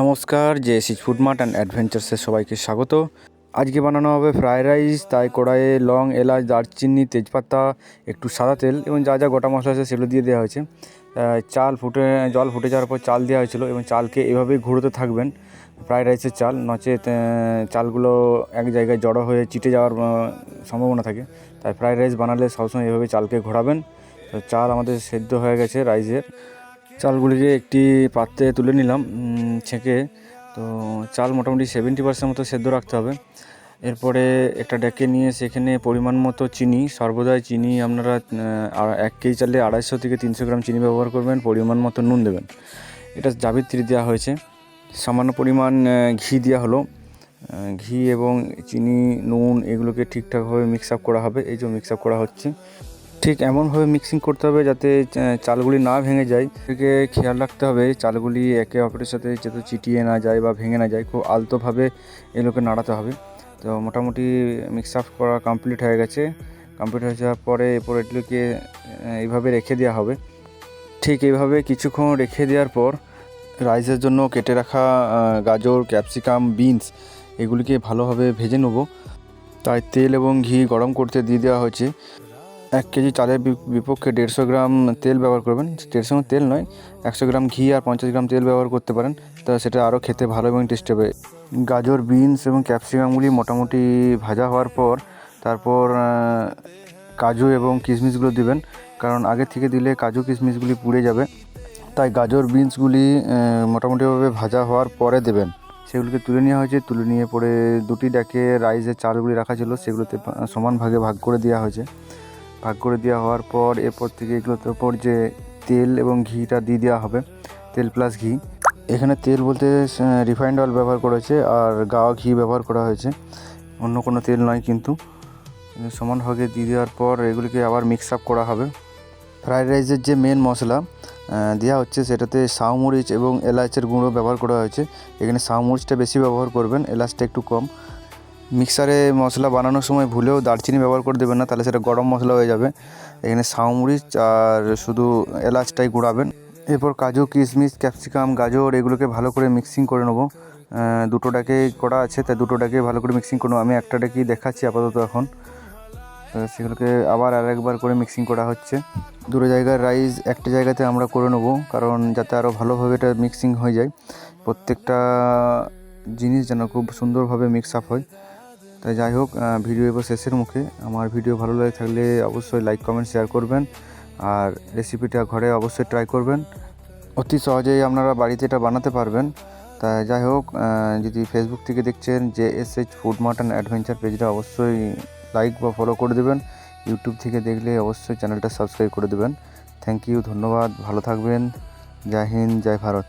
নমস্কার, জেএসএইচ food mart and অ্যাডভেঞ্চার্সে সবাইকে স্বাগত। আজকে বানানো হবে ফ্রায়েড রাইস। তাই কড়াইয়ে লং, এলাচ, দারচিনি, তেজপাতা, একটু সাদা তেল এবং যা যা গোটা মশলা আছে সেগুলো দিয়ে দেওয়া হয়েছে। জল ফুটে যাওয়ার পর চাল দেওয়া হয়েছিল এবং চালকে এভাবেই ঘুরোতে থাকবেন। ফ্রায়েড রাইসের চাল, নচেত চালগুলো এক জায়গায় জড়ো হয়ে চিটে যাওয়ার সম্ভাবনা থাকে। তাই ফ্রায়েড রাইস বানালে সবসময় এভাবে চালকে ঘোরাবেন। তো চাল আমাদের সেদ্ধ হয়ে গেছে রাইসের। চালগুলিকে একটি পাত্রে তুলে নিলাম ছেঁকে। তো চাল মোটামুটি 70% মতো সেদ্ধ রাখতে হবে। এরপরে একটা ডেকে নিয়ে সেখানে পরিমাণ মতো চিনি, সর্বদাই চিনি আপনারা 1 কেজি চালে 250 থেকে 300 গ্রাম চিনি ব্যবহার করবেন। পরিমাণ মতো নুন দেবেন। এটা জাবিত্রী দেওয়া হয়েছে। সামান্য পরিমাণ ঘি দেওয়া হলো। ঘি এবং চিনি, নুন এগুলোকে ঠিকঠাকভাবে মিক্স আপ করা হবে। এই যে মিক্স আপ করা হচ্ছে, ঠিক এমনভাবে মিক্সিং করতে হবে যাতে চালগুলি না ভেঙে যায়। এদিকে খেয়াল রাখতে হবে চালগুলি একে অপরের সাথে যাতে চিটিয়ে না যায় বা ভেঙে না যায়। খুব আলতোভাবে এগুলোকে নাড়াতে হবে। তো মোটামুটি মিক্স আপ করা কমপ্লিট হয়ে গেছে। কমপ্লিট হয়ে যাওয়ার পরে এরপর এগুলোকে এইভাবে রেখে দেওয়া হবে। ঠিক এইভাবে কিছুক্ষণ রেখে দেওয়ার পর রাইসের জন্য কেটে রাখা গাজর, ক্যাপসিকাম, বিনস এগুলিকে ভালোভাবে ভেজে নেব। তাই তেল এবং ঘি গরম করতে দিয়ে দেওয়া হয়েছে। 1 কেজি চালের বিপক্ষে 150 গ্রাম তেল ব্যবহার করবেন। 150 গ্রাম তেল নয়, 100 গ্রাম ঘি আর 50 গ্রাম তেল ব্যবহার করতে পারেন। তা সেটা আরও খেতে ভালো এবং টেস্টি হবে। গাজর, বিনস এবং ক্যাপসিকামগুলি মোটামুটি ভাজা হওয়ার পর তারপর কাজু এবং কিশমিশগুলো দিবেন, কারণ আগে থেকে দিলে কাজু কিশমিশগুলি পুড়ে যাবে। তাই গাজর, বিনসগুলি মোটামুটিভাবে ভাজা হওয়ার পরে দেবেন। সেগুলোকে তুলে নেওয়া হয়েছে। তুলে নিয়ে পরে দুটি ডেকে রাইসের চালগুলি রাখা ছিল সেগুলোতে সমান ভাগে ভাগ করে দেওয়া হয়েছে। ভাগ করে দেওয়া হওয়ার পর এরপর থেকে এগুলোর ওপর যে তেল এবং ঘিটা দিয়ে দেওয়া হবে, তেল প্লাস ঘি। এখানে তেল বলতে রিফাইন্ড অয়েল ব্যবহার করা হয়েছে আর গাওয়া ঘি ব্যবহার করা হয়েছে, অন্য কোনো তেল নয়। কিন্তু সমান ভাগে দিয়ে দেওয়ার পর এগুলিকে আবার মিক্স আপ করা হবে। ফ্রায়েড রাইসের যে মেন মশলা দেওয়া হচ্ছে সেটাতে শাহমরিচ এবং এলাচের গুঁড়ো ব্যবহার করা হয়েছে। এখানে শাহমরিচটা বেশি ব্যবহার করবেন, এলাচটা একটু কম। মিক্সারে মশলা বানানোর সময় ভুলেও দারচিনি ব্যবহার করে দেবেন না, তাহলে সেটা গরম মশলা হয়ে যাবে। এখানে শাহমরিচ আর শুধু এলাচটাই গুঁড়াবেন। এরপর কাজু, কিশমিশ, ক্যাপসিকাম, গাজর এগুলোকে ভালো করে মিক্সিং করে নেবো। দুটো ডাকেই করা আছে, তাই দুটো ডাকে ভালো করে মিক্সিং করে নেবো। আমি একটা ডাকেই দেখাচ্ছি আপাতত এখন। সেগুলোকে আবার আরেকবার করে মিক্সিং করা হচ্ছে। দুটো জায়গার রাইস একটা জায়গাতে আমরা করে নেবো, কারণ যাতে আরও ভালোভাবে এটা মিক্সিং হয়ে যায়। প্রত্যেকটা জিনিস যেন খুব সুন্দরভাবে মিক্স আপ হয়। তাই যাই হোক, ভিডিও এবার শেষের মুখে। আমার ভিডিও ভালো লাগে থাকলে অবশ্যই লাইক, কমেন্ট, শেয়ার করবেন। আর রেসিপিটা ঘরে অবশ্যই ট্রাই করবেন। অতি সহজেই আপনারা বাড়িতে এটা বানাতে পারবেন। তাই যাই হোক, যদি ফেসবুক থেকে দেখছেন জেএসএইচ ফুড মার্ট অ্যান্ড অ্যাডভেঞ্চার পেজটা অবশ্যই লাইক বা ফলো করে দেবেন। ইউটিউব থেকে দেখলে অবশ্যই চ্যানেলটা সাবস্ক্রাইব করে দেবেন। থ্যাংক ইউ, ধন্যবাদ, ভালো থাকবেন। জয় হিন্দ, জয় ভারত।